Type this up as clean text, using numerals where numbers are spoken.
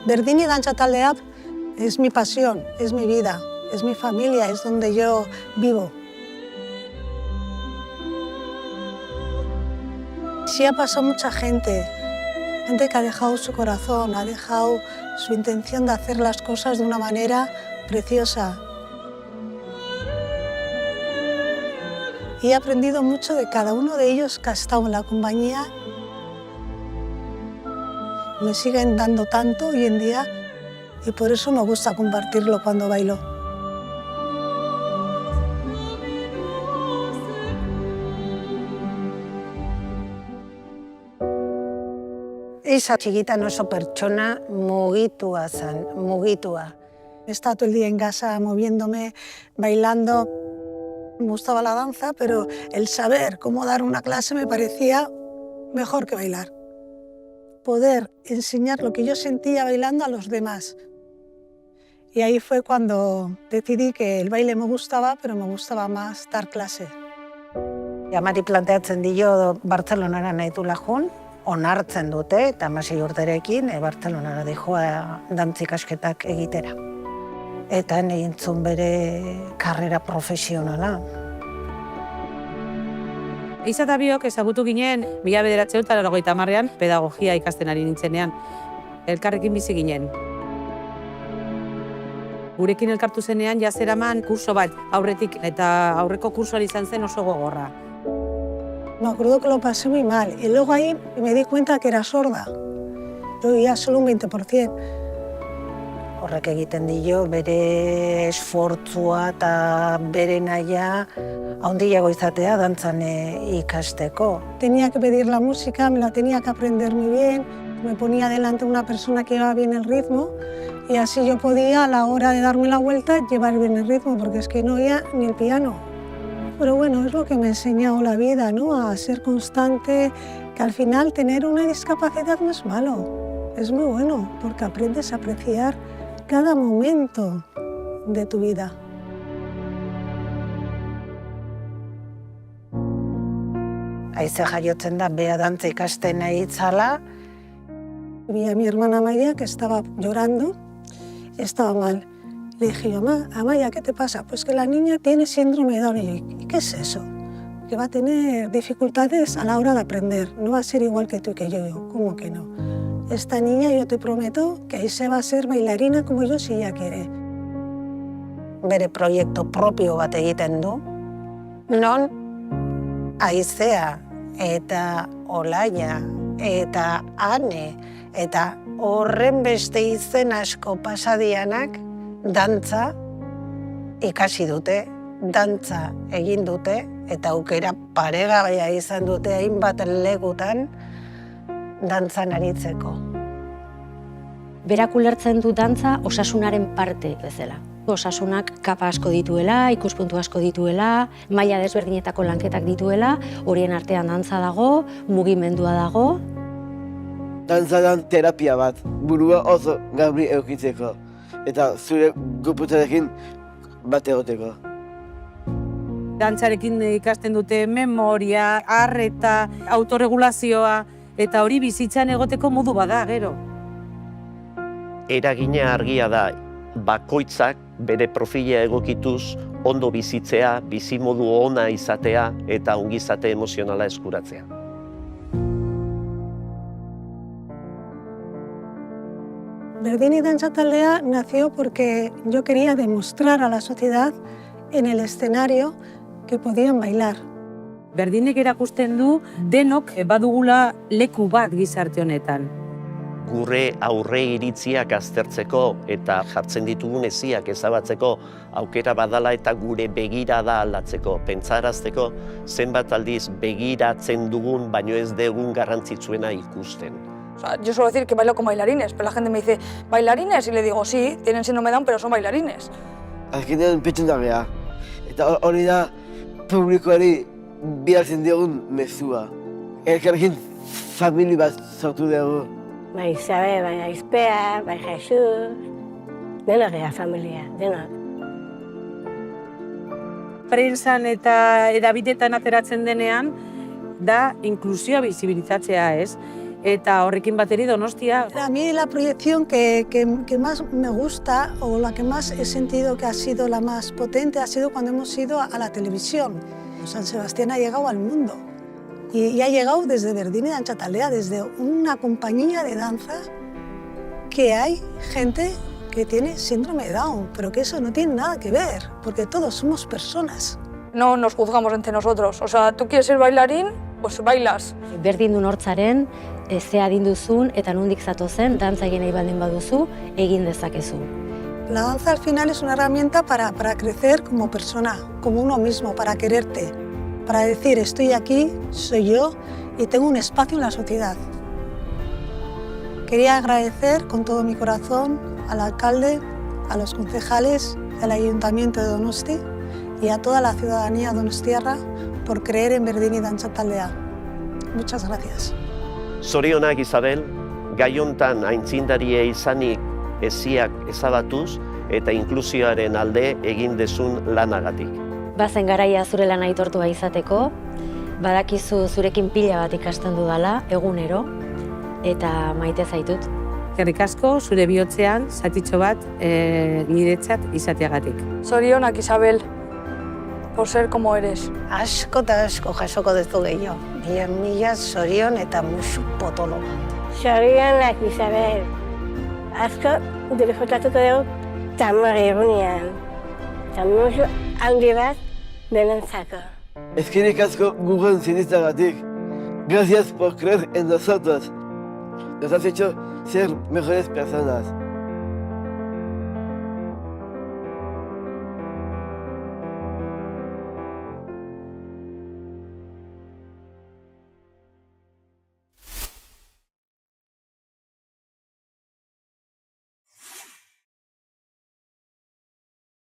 Berdini Dantza Taldea es mi pasión, es mi vida, es mi familia, es donde yo vivo. Sí ha pasado mucha gente que ha dejado su corazón, ha dejado su intención de hacer las cosas de una manera preciosa. Y he aprendido mucho de cada uno de ellos que ha estado en la compañía. Me siguen dando tanto hoy en día y por eso me gusta compartirlo cuando bailo. Esa txikitan oso pertsona mugitua zen, mugitua. He estado todo el día en casa moviéndome, bailando. Me gustaba la danza, pero el saber cómo dar una clase me parecía mejor que bailar. Poder enseñar lo que yo sentía bailando a los demás. Y ahí fue cuando decidí que el baile me gustaba, pero me gustaba más dar clase. Amari planteatzen dio Bartzelonara nahi duela joan, onartzen dute, eta 16 urterekin Bartzelonara dijoa dantza ikasketak egitera. Eta egin zuen bere karrera profesionala. Isa eta biok ezagutu ginen 1980ean pedagogia ikasten ari nintzenean. Elkarrekin bizi ginen. Gurekin elkartu zenean jazeraman kurso bat aurretik eta aurreko kursoan izan zen oso gogorra. Me acuerdo que lo pasé muy mal y luego ahí me di cuenta que era sorda. Yo oía solo un 20%. Horrek egiten dio bere esfortzua eta bere nahia handiago izatea dantzan ikasteko. Tenía que pedir la música, me la tenía que aprender muy bien. Me ponía delante una persona que llevaba bien el ritmo y así yo podía a la hora de darme la vuelta llevar bien el ritmo porque es que no oía ni el piano. Pero bueno, es lo que me ha enseñado la vida, ¿no? A ser constante, que al final tener una discapacidad no es malo, es muy bueno porque aprendes a apreciar cada momento de tu vida. Haize jaiotzen da, bea dantza ikasten nahi itzala. Vi a mi hermana Maya que estaba llorando, estaba mal. Le dije yo, Amaya, ¿qué te pasa? Pues que la niña tiene síndrome de Down. Y yo, ¿y qué es eso? Que va a tener dificultades a la hora de aprender, no va a ser igual que tú y que yo. Digo, ¿cómo que no? Esta niña, yo te prometo que Aise va a ser bailarina como yo si ella quiere. Bere proiektu propio bat egiten du, non Aisea eta Olaia eta Ane eta horren beste izen asko pasadianak dantza ikasi dute, dantza egin dute eta aukera paregabea izan dute hainbat lekutan dantzan aritzeko. Berak ulertzen du dantza osasunaren parte bezala. Osasunak kapa asko dituela, ikuspuntu asko dituela, maila desberdinetako lanketak dituela, horien artean dantza dago, mugimendua dago. Dantza da terapia bat, burua oso garbi eukitzeko, eta zure guputarekin bat egoteko. Dantzarekin ikasten dute memoria, arreta, autorregulazioa, eta hori bizitzan egoteko modu bada, gero. Eragina argia da, bakoitzak bere profila egokituz ondo bizitzea, bizimodu ona izatea eta ongizate emozionala eskuratzea. Berdini Dantza Taldea nació porque yo quería demostrar a la sociedad en el escenario que podían bailar. Berdinek erakusten du denok badugula leku bat gizarte honetan. Gure aurre iritziak aztertzeko eta jartzen ditugun eziak ezabatzeko aukera badala eta gure begirada aldatzeko, pentsarazteko zenbat aldiz begiratzen dugun baino ez dugun garrantzitsuena ikusten. O sea, yo suelo decir que bailo con bailarines, pero la gente me dice, ¿bailarines? Y le digo, sí, tienen síndrome de Down, pero son bailarines. Azkenean pentsen da geha, eta hori da publikoari bihartzen diogun mezua. Elkarrekin famili bat sortu dugu. Bai Isabel, bai Aizpea, bai Jesus, denok gea familia, denok. Prentsan eta edabidetan ateratzen denean, da inklusioa bizibilizatzea, ez? Eta horrekin bateri Donostia. A mí la proyección que más me gusta o la que más he sentido que ha sido la más potente ha sido cuando hemos ido a la televisión. San Sebastián ha llegado al mundo y ha llegado desde Berdini de Antxatalea, desde una compañía de danza que hay gente que tiene síndrome de Down, pero que eso no tiene nada que ver, porque todos somos personas. No nos juzgamos entre nosotros. O sea, tú quieres ser bailarín, pues bailas. Berdindun hortzaren, ze adin duzun eta nondik zatozen, dantza egin nahi baldin baduzu, egin dezakezu. La danza al final es una herramienta para crecer como persona, como uno mismo, para quererte, para decir estoy aquí, soy yo y tengo un espacio en la sociedad. Quería agradecer con todo mi corazón al alcalde, a los concejales, al Ayuntamiento de Donosti y a toda la ciudadanía donostiarra por creer en Berdini de Antxatalea. Muchas gracias. Zorionak Isabel, gai hontan aitzindaria izanik eziak ezabatuz eta inklusioaren alde egin dezun lanagatik. Bazen garaia zure lana aitortua izateko, badakizu zurekin pila bat ikasten dudala, egunero, eta maite zaitut. Eskerrik asko, zure bihotzean, zatitxo bat niretzat izateagatik. Zorionak, Isabel, por ser como eres. Asko eta asko jasoko duzu gehiago. Mila zorion eta musu potolo. Zorionak, Isabel. Asko disfrutatuko dugu tamar egunean. Eta musu handi bat denentzako. Eskerrik asko gugan sinistagatik. Gracias por creer en nosotros. Nos has hecho ser mejores personas.